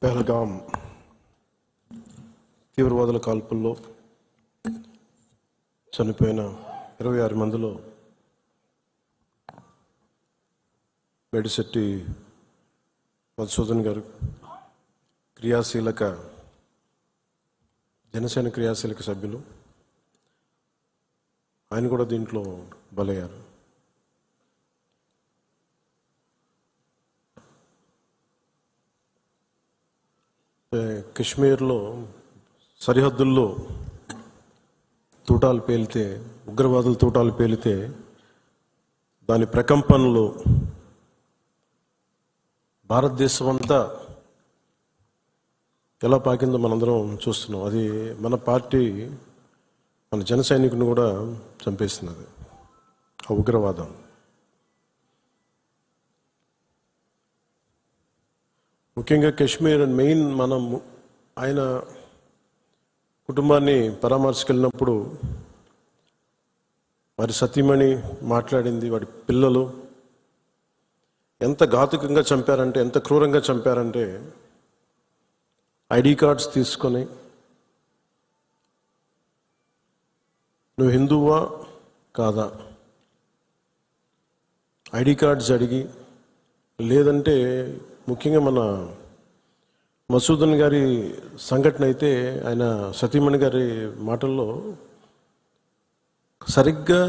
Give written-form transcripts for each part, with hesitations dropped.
పెహల్గాం తీవ్రవాదుల కాల్పుల్లో చనిపోయిన 26 మందిలో మేడిశెట్టి మధుసూదన్ గారు జనసేన క్రియాశీలక సభ్యులు. ఆయన కూడా దీంట్లో బలయ్యారు. కశ్మీర్లో సరిహద్దుల్లో తూటాలు పేలితే, ఉగ్రవాదుల తూటాలు పేలితే దాని ప్రకంపనలు భారతదేశం అంతా ఎలా పాకిందో మనందరం చూస్తున్నాం. అది మన పార్టీ, మన జన సైనికుని కూడా చంపేస్తున్నది ఆ ఉగ్రవాదం. ముఖ్యంగా కశ్మీర్ మెయిన్, మనం ఆయన కుటుంబాన్ని పరామర్శకెళ్ళినప్పుడు వారి సతీమణి మాట్లాడింది, వాడి పిల్లలు ఎంత ఘాతుకంగా చంపారంటే, ఎంత క్రూరంగా చంపారంటే, ఐడి కార్డ్స్ తీసుకొని నువ్వు హిందువా కాదా ఐడి కార్డ్స్ అడిగి, లేదంటే ముఖ్యంగా మన మసూదన్ గారి సంఘటన అయితే ఆయన సతీమణి గారి మాటల్లో సరిగ్గా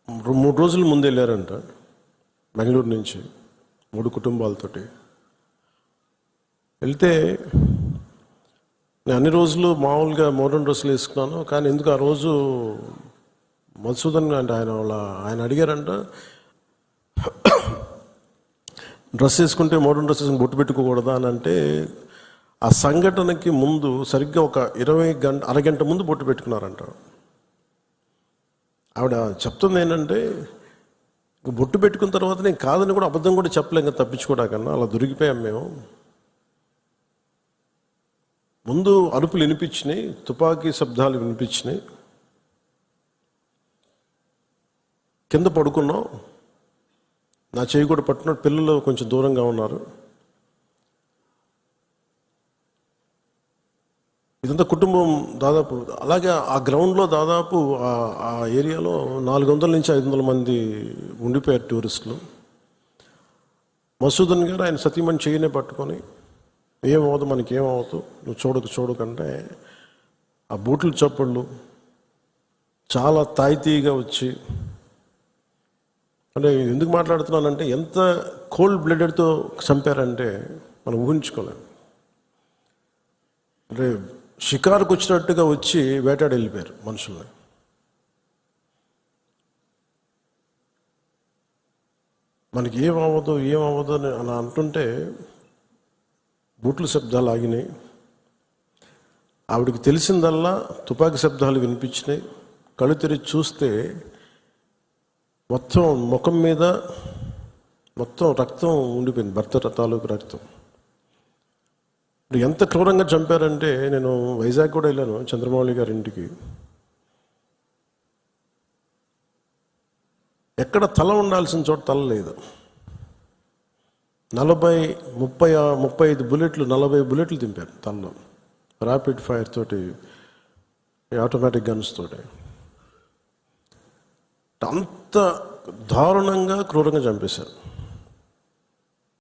3 రోజుల ముందు వెళ్ళారంట బెంగళూరు నుంచి 3 కుటుంబాలతోటి. వెళ్తే నేను అన్ని రోజులు మామూలుగా మోడర్న్ డ్రెస్సులు వేసుకున్నాను, కానీ ఎందుకు ఆ రోజు మధుసూదన్ అంటే ఆయన అడిగారంట, డ్రెస్ వేసుకుంటే మోడర్న్ డ్రెస్ వేసుకుని బొట్టు పెట్టుకోకూడదా అని. అంటే ఆ సంఘటనకి ముందు సరిగ్గా ఒక అరగంట ముందు బొట్టు పెట్టుకున్నారంట. ఆవిడ చెప్తుంది ఏంటంటే, బొట్టు పెట్టుకున్న తర్వాత నేను కాదని కూడా అబద్ధం కూడా చెప్పలేం కదా, తప్పించుకోవడాకన్నా అలా దొరికిపోయాం మేము. ముందు అరుపులు వినిపించినాయి, తుపాకీ శబ్దాలు వినిపించినాయి, కింద పడుకున్నాం, నా చేయి కూడా పట్టినట్టు, పిల్లలు కొంచెం దూరంగా ఉన్నారు. ఇదంతా కుటుంబం దాదాపు అలాగే ఆ గ్రౌండ్లో దాదాపు ఆ ఏరియాలో 400 నుంచి 500 మంది ఉండిపోయారు టూరిస్టులు. మసూదన్ గారు ఆయన సతీమణి చేయనే పట్టుకొని, ఏమవుతుంది మనకేమవుతుంది, నువ్వు చూడకంటే ఆ బూట్లు చప్పుళ్ళు చాలా తాయితీగా వచ్చి, అంటే ఎందుకు మాట్లాడుతున్నానంటే ఎంత కోల్డ్ బ్లడెడ్తో చంపారంటే మనం ఊహించుకోలేము. అంటే షికారుకు వచ్చినట్టుగా వచ్చి వేటాడి వెళ్ళిపోయారు మనుషుల్ని. మనకి ఏమవ్వదు అని అలా అంటుంటే బూట్ల శబ్దాలు ఆగినాయి. ఆవిడకి తెలిసిందల్లా తుపాకీ శబ్దాలు వినిపించినాయి. కళ్ళు తెరిచి చూస్తే మొత్తం ముఖం మీద మొత్తం రక్తం ఉండిపోయింది, భర్త తాలూకు రక్తం. ఎంత క్రూరంగా చంపారంటే, నేను వైజాగ్ కూడా వెళ్ళాను చంద్రమౌళి గారి ఇంటికి. ఎక్కడ తల ఉండాల్సిన చోట తల లేదు. 35 బుల్లెట్లు 40 బుల్లెట్లు దింపారు తలలో, ర్యాపిడ్ ఫైర్ తోటి, ఆటోమేటిక్ గన్స్ తోటి. అంత దారుణంగా క్రూరంగా చంపేశారు.